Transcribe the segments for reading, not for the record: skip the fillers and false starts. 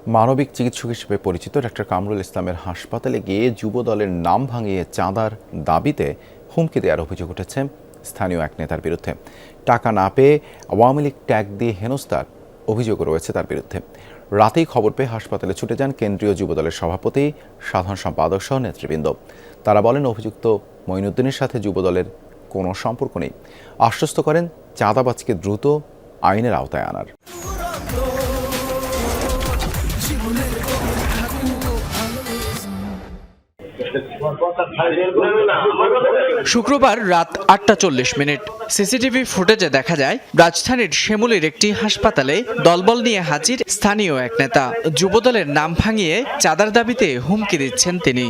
মানবিক চিকিৎসক হিসেবে পরিচিত ডক্টর কামরুল ইসলামের হাসপাতালে গিয়ে যুবদলের নাম ভাঙিয়ে চাঁদার দাবিতে হুমকি দেওয়ার অভিযোগ উঠেছে স্থানীয় এক নেতার বিরুদ্ধে। টাকা না পেয়ে আওয়ামী লীগ ট্যাগ দিয়ে হেনস্থার অভিযোগও রয়েছে তার বিরুদ্ধে। রাতেই খবর পেয়ে হাসপাতালে ছুটে যান কেন্দ্রীয় যুবদলের সভাপতি, সাধারণ সম্পাদক সহ নেতৃবৃন্দ। তারা বলেন, অভিযুক্ত মঈনুদ্দিনের সাথে যুবদলের কোনো সম্পর্ক নেই। আশ্বস্ত করেন চাঁদাবাজকে দ্রুত আইনের আওতায় আনার। শুক্রবার রাত 8:40। সিসিটিভি ফুটেজে দেখা যায় রাজধানীর শিমুলীর একটি হাসপাতালে দলবল নিয়ে হাজির স্থানীয় এক নেতা। যুবদলের নাম ভাঙিয়ে চাঁদার দাবিতে হুমকি দিচ্ছেন তিনি।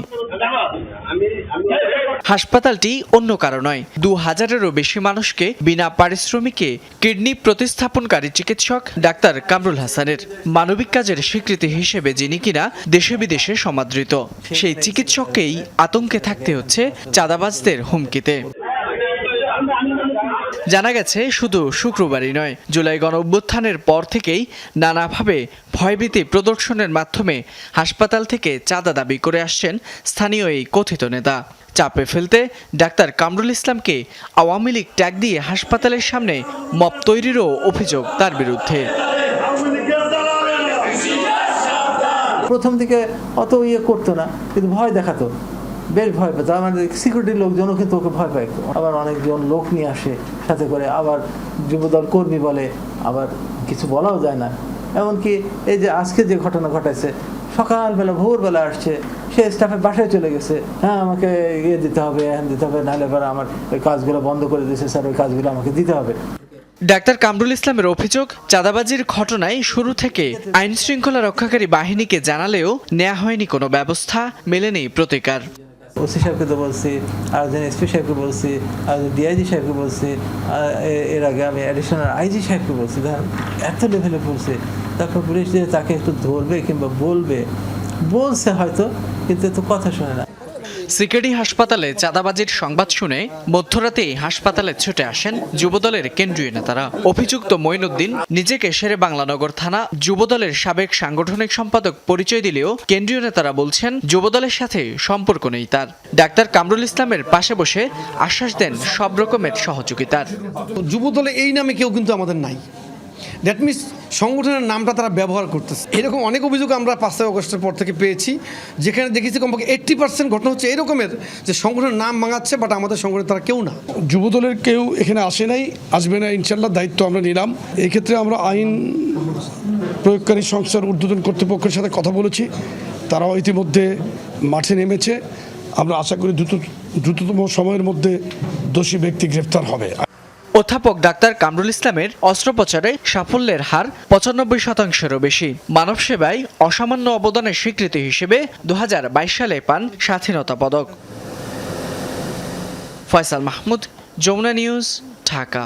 হাসপাতালটি অন্য কারো নয়, 2000-এরও বেশি মানুষকে বিনা পারিশ্রমিকে কিডনি প্রতিস্থাপনকারী চিকিৎসক ডাক্তার কামরুল হাসানের। মানবিক কাজের স্বীকৃতি হিসেবে যিনি কিনা দেশে বিদেশে সমাদৃত, সেই চিকিৎসককেই আতঙ্কে থাকতে হচ্ছে চাঁদাবাজদের হুমকিতে। জানা গেছে, শুধু শুক্রবারই নয়, জুলাই গণঅভ্যুত্থানের পর থেকেই নানাভাবে ভয়ভীতি প্রদর্শনের মাধ্যমে হাসপাতাল থেকে চাঁদা দাবি করে আসছেন স্থানীয় এই কথিত নেতা। চাপে ফেলতে ডাক্তার কামরুল ইসলামকে আওয়ামী লীগ ট্যাগ দিয়ে হাসপাতালের সামনে মব তৈরিরও অভিযোগ তার বিরুদ্ধে। প্রথম দিকে অত করতো না, কিন্তু ভয় দেখাতো, বেশ ভয় পেত। আমাদের সিকিউরিটির লোকজনও কিন্তু ওকে ভয় পায়। আবার অনেকজন লোক নিয়ে আসে সাথে করে, আবার যুবদল কর্মী বলে, আবার কিছু বলাও যায় না। এমনকি এই যে আজকে যে ঘটনা ঘটাইছে, সকালবেলা ভোরবেলা আসছে, সে স্টাফের বাসায় চলে গেছে। হ্যাঁ, আমাকে দিতে হবে, দিতে হবে, নাহলে এবার আমার ওই কাজগুলো বন্ধ করে দিয়েছে স্যার, ওই কাজগুলো আমাকে দিতে হবে। ডাক্তার কামরুল ইসলামের অভিযোগ, চাঁদাবাজির ঘটনায় শুরু থেকে আইন শৃঙ্খলা রক্ষাকারী বাহিনীকে জানালেও নেওয়া হয়নি কোনো ব্যবস্থা, মেলেনি প্রতিকার। ওসি সাহেবকে তো বলছি, আর এসপি সাহেবকে বলছি, আর ডিআইজি সাহেবকে বলছি, এর আগে আমি অ্যাডিশনাল আইজি সাহেবকে বলছি। এত লেভেলে বলছে, তারপর পুলিশ যে তাকে একটু ধরবে কিংবা বলছে হয়তো, কিন্তু এত কথা শোনে না। সিকেডি হাসপাতালে চাঁদাবাজির সংবাদ শুনে মধ্যরাতেই হাসপাতালে ছুটে আসেন যুবদলের কেন্দ্রীয় নেতারা। অভিযুক্ত মঈনুদ্দিন নিজেকে শেরে বাংলানগর থানা যুবদলের সাবেক সাংগঠনিক সম্পাদক পরিচয় দিলেও কেন্দ্রীয় নেতারা বলছেন যুবদলের সাথে সম্পর্ক নেই তার। ডাক্তার কামরুল ইসলামের পাশে বসে আশ্বাস দেন সব রকমের সহযোগিতার। যুবদলে এই নামে কেউ কিন্তু আমাদের নাই। দ্যাট মিনস সংগঠনের নামটা তারা ব্যবহার করতেছে। এরকম অনেক অভিযোগ আমরা 5 আগস্টের পর থেকে পেয়েছি, যেখানে দেখেছি কমপক্ষে 80% ঘটনা হচ্ছে এরকমের, যে সংগঠনের নাম ভাঙাচ্ছে, বাট আমাদের সংগঠনের তারা কেউ না। যুবদলের কেউ এখানে আসে নাই, আসবে না ইনশাল্লাহ, দায়িত্ব আমরা নিলাম। এই ক্ষেত্রে আমরা আইন প্রয়োগকারী সংস্থার ঊর্ধ্বতন কর্তৃপক্ষের সাথে কথা বলেছি, তারাও ইতিমধ্যে মাঠে নেমেছে। আমরা আশা করি দ্রুততম সময়ের মধ্যে দোষী ব্যক্তি গ্রেফতার হবে। অধ্যাপক ডাক্তার কামরুল ইসলামের অস্ত্রোপচারে সাফল্যের হার 95%-এরও বেশি। মানব সেবায় অসামান্য অবদানের স্বীকৃতি হিসেবে 2022 সালে পান স্বাধীনতা পদক। ফয়সাল মাহমুদ, যমুনা নিউজ, ঢাকা।